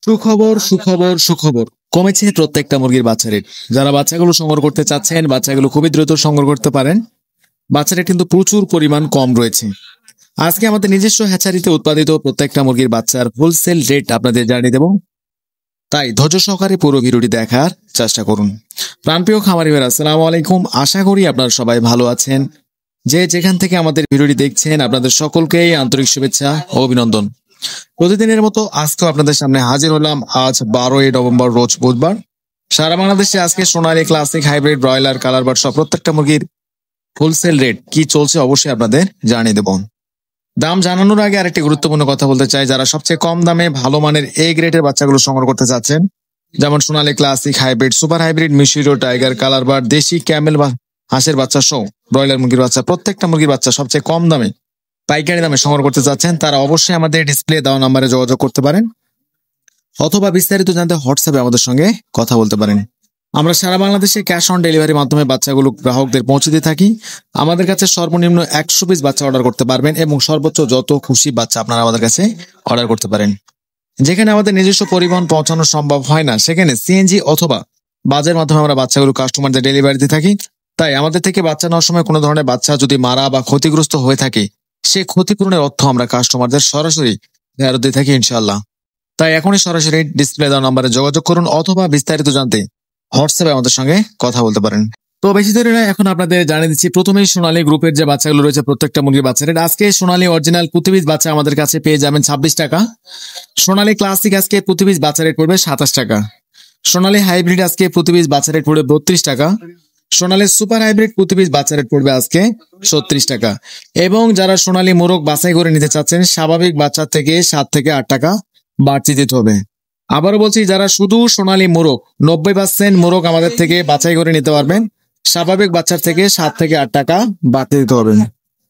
সুখবর সুখবর সুখবর কমেছে প্রত্যেকটা মুরগির বাচ্চা রেট। যারা বাচ্চাগুলো সংগ্রহ করতে চাচ্ছেন, বাচ্চাগুলো খুবই দ্রুত সংগ্রহ করতে পারেন। বাচ্চা রেট কিন্তু প্রচুর পরিমাণ কম রয়েছে। আজকে আমাদের নিজস্ব হ্যাচারিতে উৎপাদিত প্রত্যেকটা মুরগির বাচ্চার হোলসেল রেট আপনাদের জানিয়ে দেব, তাই ধৈর্য সহকারে পুরো ভিডিওটি দেখার চেষ্টা করুন। প্রাণপ্রিয় খামারি ভাইরা, আসসালামু আলাইকুম। আশা করি আপনারা সবাই ভালো আছেন। যে যেখান থেকে আমাদের ভিডিওটি দেখছেন, আপনাদের সকলকেই আন্তরিক শুভেচ্ছা ও অভিনন্দন। প্রতিদিনের মতো আজকেও আপনাদের সামনে হাজির হলাম। আজ 12ই নভেম্বর, রোজ বুধবার। সারা বাংলাদেশে আজকে Sonali, classic, hybrid, broiler, colour bird সব প্রত্যেকটা মুরগির হোলসেল রেট কি চলছে অবশ্যই আপনাদের জানিয়ে দেব। দাম জানানোর আগে আরেকটি গুরুত্বপূর্ণ কথা বলতে চাই। যারা সবচেয়ে কম দামে ভালো মানের এ গ্রেডের বাচ্চাগুলো সংগ্রহ করতে চাচ্ছেন, যেমন সোনালী, ক্লাসিক, হাইব্রিড, সুপার হাইব্রিড, মিশরীয়, টাইগার, কালার বার্ড, দেশি, ক্যামেল বা হাঁসের বাচ্চা সহ ব্রয়লার মুরগির বাচ্চা, প্রত্যেকটা মুরগির বাচ্চা সবচেয়ে কম দামে পাইকারি দামে সংগ্রহ করতে চাচ্ছেন, তারা অবশ্যই আমাদের ডিসপ্লে দেওয়া নাম্বারে যোগাযোগ করতে পারেন, অথবা বিস্তারিত জানতে হোয়াটসঅ্যাপে আমাদের সঙ্গে কথা বলতে পারেন। আমরা সারা বাংলাদেশে ক্যাশ অন ডেলিভারির মাধ্যমে বাচ্চাগুলো গ্রাহকদের পৌঁছে দিয়ে থাকি। আমাদের কাছে সর্বনিম্ন 100 পিস বাচ্চা অর্ডার করতে পারবেন এবং সর্বোচ্চ যত খুশি বাচ্চা আপনারা আমাদের কাছে অর্ডার করতে পারেন। যেখানে আমাদের নিজস্ব পরিবহন পৌঁছানো সম্ভব হয় না, সেখানে সিএনজি অথবা বাসের মাধ্যমে আমরা বাচ্চাগুলো কাস্টমারদের ডেলিভারি দিয়ে থাকি। তাই আমাদের থেকে বাচ্চা নেওয়ার সময় কোনো ধরনের বাচ্চা যদি মারা বা ক্ষতিগ্রস্ত হয়ে থাকে, সে ক্ষতিপূরণের অর্থ আমরা কাস্টমারদের সরাসরি ফেরত দিয়ে থাকি ইনশাআল্লাহ। তাই এখনই সরাসরি ডিসপ্লে দেওয়া নাম্বারে যোগাযোগ করুন, অথবা বিস্তারিত জানতে হোয়াটসঅ্যাপে আমাদের সঙ্গে কথা বলতে পারেন। তো বেশি দেরি নয়, এখন আপনাদের জানিয়ে দিচ্ছি প্রথমেই সোনালী গ্রুপের যে বাচ্চাগুলো রয়েছে প্রত্যেকটা মুরগির বাচ্চা রেট। আজকে সোনালী অরিজিনাল প্রতি পিস বাচ্চা আমাদের কাছে পেয়ে যাবেন 26 টাকা। সোনালী ক্লাসিক আজকে প্রতি পিস বাচ্চা রেট পড়বে 27 টাকা। সোনালী হাইব্রিড আজকে প্রতি পিস বাচ্চা রেট পড়বে 32 টাকা। সোনালী সুপার হাইব্রিড প্রতি পিস বাচ্চা রেট পড়বে আজকে 36 টাকা। এবং যারা সোনালী মোরগ বাছাই করে নিতে চাচ্ছেন, স্বাভাবিক বাচ্চা থেকে 7 থেকে 8 টাকা বাড়তি দিতে হবে। আবারও বলছি, যারা শুধু সোনালী মোরগ 90% মোরগ আমাদের থেকে বাছাই করে নিতে পারবেন, স্বাভাবিক বাচ্চার থেকে 7 থেকে 8 টাকা বাড়তি দিতে হবে।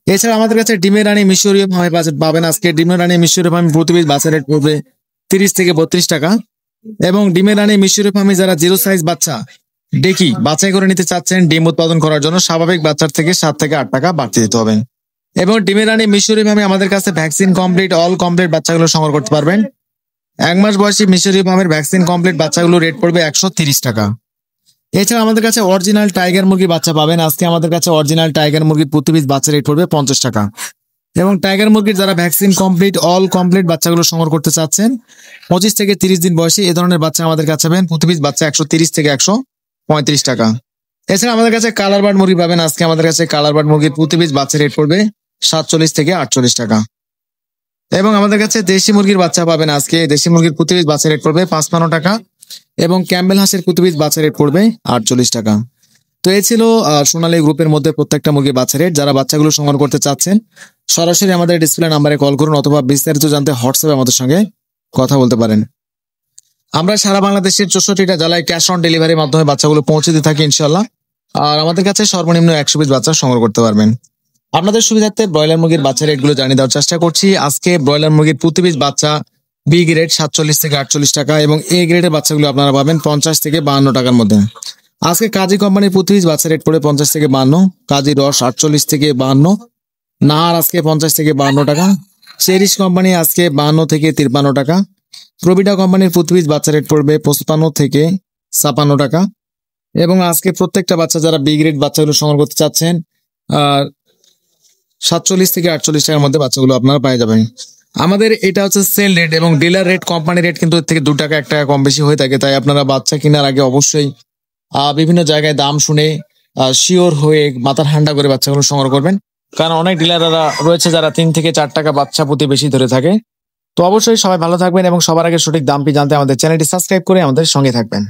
এছাড়া আমাদের কাছে ডিমের রানী মিশরীয় ভাবে পাবেন। আজকে ডিমের রানী মিশরীয় ফার্মি প্রতি পিস বাচ্চা রেট পড়বে 30 থেকে 32 টাকা। এবং ডিমের রানী মিশরীয় ফার্মি যারা 0 সাইজ বাচ্চা ডেকি বাছাই করে নিতে চাচ্ছেন ডিম উৎপাদন করার জন্য, স্বাভাবিক বাচ্চার থেকে 7 থেকে 8 টাকা বাড়তি দিতে হবে। এবং ডিমের রানী মিশরীয় ফার্মি আমাদের কাছে ভ্যাকসিন কমপ্লিট, অল কমপ্লিট বাচ্চাগুলো সংগ্রহ করতে পারবেন। 1 মাস বয়সী মিশরীয় ফার্মের ভ্যাকসিন কমপ্লিট বাচ্চাগুলো রেট পড়বে 130 টাকা। এছাড়া আমাদের কাছে অরিজিনাল টাইগার মুরগির বাচ্চা পাবেন। আজকে আমাদের কাছে অরিজিনাল টাইগার মুরগির প্রতি পিস বাচ্চা রেট পড়বে 50 টাকা। এবং টাইগার মুরগির যারা ভ্যাকসিন কমপ্লিট, অল কমপ্লিট বাচ্চাগুলো সংগ্রহ করতে চাচ্ছেন, 25 থেকে 30 দিন বয়সী এ ধরনের বাচ্চা আমাদের কাছে পাবেন প্রতি পিস বাচ্চা 130 থেকে 135 টাকা। এছাড়া আমাদের কাছে কালার বার্ড মুরগি পাবেন। আজকে আমাদের কাছে কালার বার্ড মুরগির প্রতি পিস বাচ্চা রেট পড়বে 47 থেকে 48 টাকা। এবং আমাদের কাছে দেশি মুরগির বাচ্চা পাবেন। আজকে দেশি মুরগির প্রতি পিস বাচ্চা রেট পড়বে 55 টাকা। এবং ক্যাম্বেল হাঁসের প্রতি পিস বাচ্চা রেট পড়বে 48 টাকা। তো এই ছিল সোনালী গ্রুপের মধ্যে প্রত্যেকটা মুরগির বাচ্চা রেট। যারা বাচ্চাগুলো সংগ্রহ করতে চাচ্ছেন, সরাসরি আমাদের ডিসপ্লে নাম্বারে কল করুন, অথবা বিস্তারিত জানতে হোয়াটসঅ্যাপে আমাদের সঙ্গে কথা বলতে পারেন। আমরা সারা বাংলাদেশের 64টা জেলায় ক্যাশ অন ডেলিভারির মাধ্যমে বাচ্চাগুলো পৌঁছে দিয়ে থাকি ইনশাআল্লাহ। আর আমাদের কাছে সর্বনিম্ন 100 পিস বাচ্চা সংগ্রহ করতে পারবেন। আপনাদের সুবিধার্থে ব্রয়লার মুরগির বাচ্চা রেটগুলো জানিয়ে দেওয়ার চেষ্টা করছি। আজকে ব্রয়লার মুরগির প্রতি পিস বাচ্চা বি গ্রেড 47 থেকে 48 টাকা, এবং এ গ্রেডের বাচ্চাগুলো আপনারা পাবেন 50 থেকে 52 টাকার মধ্যে। আজকে কাজী কোম্পানির প্রতি পিস বাচ্চা রেট পড়ে 50 থেকে 52, কাজী রস 48 থেকে 52, নাহার আজকে 50 থেকে 52 টাকা, চেরিশ কোম্পানি আজকে 52 থেকে 53 টাকা, প্রবিটা কোম্পানির প্রতি পিস বাচ্চা রেট পড়বে 55 থেকে 56 টাকা। এবং আজকে প্রত্যেকটা বাচ্চা যারা বি গ্রেড বাচ্চাগুলো সংগ্রহ করতে চাচ্ছেন, 47 থেকে 48 টাকার মধ্যে বাচ্চাগুলো আপনারা পেয়ে যাবেন। আমাদের এটা হচ্ছে সেল রেট, এবং ডিলার রেট, কোম্পানি রেট কিন্তু এর থেকে 2 টাকা 1 টাকা কম বেশি হয়ে থাকে। তাই আপনারা বাচ্চা কেনার আগে অবশ্যই বিভিন্ন জায়গায় দাম শুনে শিওর হয়ে মাথা ঠান্ডা করে বাচ্চাগুলো সংগ্রহ করবেন। কারণ অনেক ডিলাররা রয়েছে যারা 3 থেকে 4 টাকা বাচ্চা প্রতি বেশি ধরে থাকে। তো অবশ্যই সবাই ভালো থাকবেন এবং সবার আগে সঠিক দামটি জানতে আমাদের চ্যানেলটি সাবস্ক্রাইব করে আমাদের সঙ্গে থাকবেন।